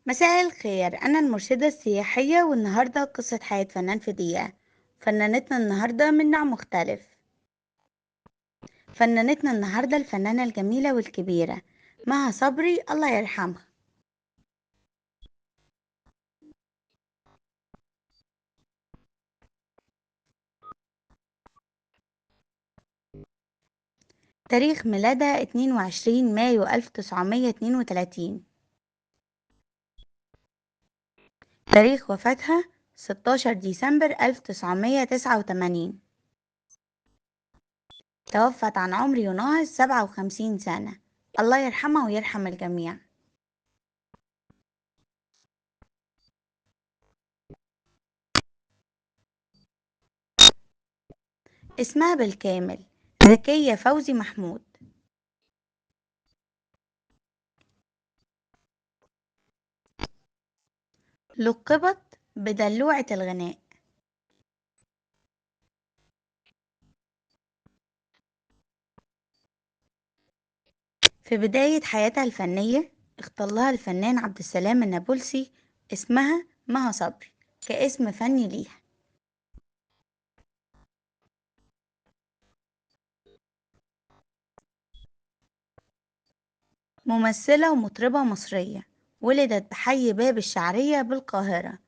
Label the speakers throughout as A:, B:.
A: مساء الخير، أنا المرشدة السياحية والنهاردة قصة حياة فنان في دقيقة. فنانتنا النهاردة من نوع مختلف. فنانتنا النهاردة الفنانة الجميلة والكبيرة مها صبري، الله يرحمها. تاريخ ميلادها 22 مايو 1932. تاريخ وفاتها 16 ديسمبر 1989. توفت عن عمر يناهز 57 سنة. الله يرحمها ويرحم الجميع. اسمها بالكامل زكية فوزي محمود. لُقِّبت بدلوعة الغناء. في بداية حياتها الفنية اختار لها الفنان عبد السلام النابلسي اسمها مها صبري كاسم فني ليها. ممثلة ومطربة مصرية، ولدت بحي باب الشعرية بالقاهرة.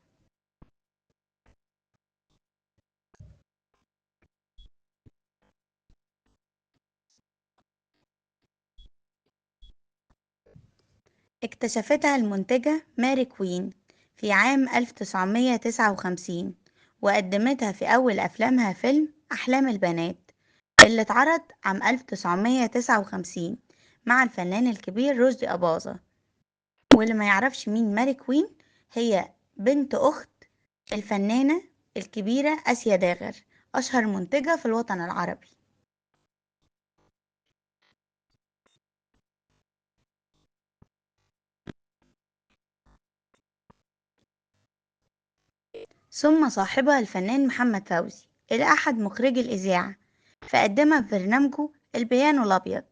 A: اكتشفتها المنتجة ماري كوين في عام 1959، وقدمتها في أول أفلامها فيلم أحلام البنات اللي اتعرض عام 1959 مع الفنان الكبير رشدي أباظة. واللي ما يعرفش مين ماري كوين، هي بنت أخت الفنانة الكبيرة آسيا داغر، أشهر منتجة في الوطن العربي. ثم صاحبها الفنان محمد فوزي إلى أحد مخرجي الإذاعة، فقدمها في برنامجه البيانو الأبيض،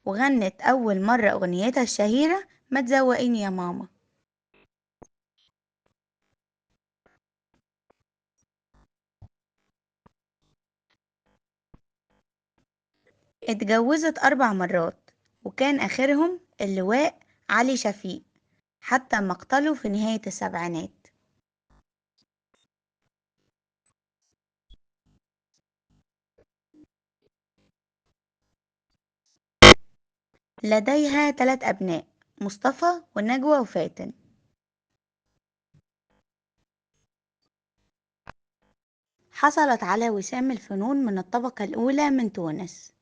A: وغنت أول مرة أغنيتها الشهيرة ما تزوقيني يا ماما. اتجوزت 4 مرات، وكان آخرهم اللواء علي شفيق حتى مقتله في نهاية السبعينات. لديها 3 أبناء، مصطفى ونجوى وفاتن. حصلت على وسام الفنون من الطبقة الأولى من تونس.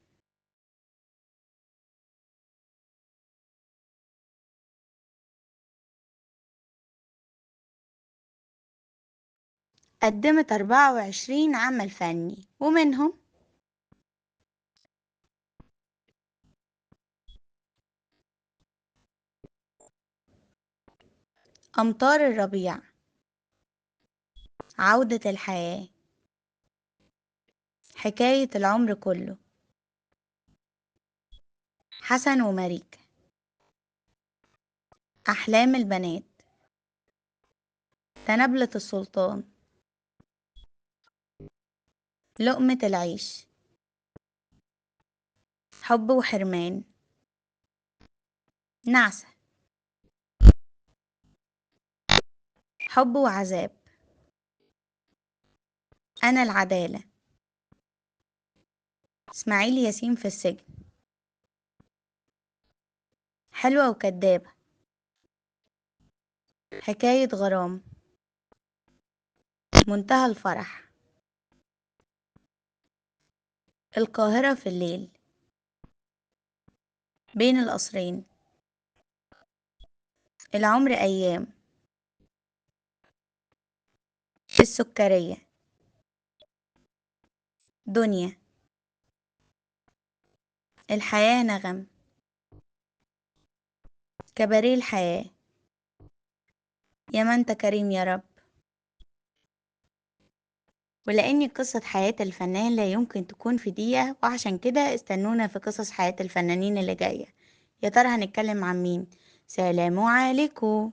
A: قدمت 24 عمل فني، ومنهم أمطار الربيع، عودة الحياة، حكاية العمر كله، حسن وماريكا، أحلام البنات، تنبلة السلطان، لقمة العيش، حب وحرمان، نعسة، حب وعذاب، أنا العدالة، إسماعيل ياسين في السجن، حلوة وكدابة، حكاية غرام، منتهى الفرح، القاهرة في الليل، بين القصرين، العمر أيام، السكرية، دنيا، الحياة نغم، كباريه الحياة، يا ما انت كريم يا رب. ولأن قصة حياة الفنان لا يمكن تكون في دقيقة، وعشان كده استنونا في قصص حياة الفنانين اللي جاية. يا ترى هنتكلم عن مين؟ سلام عليكم.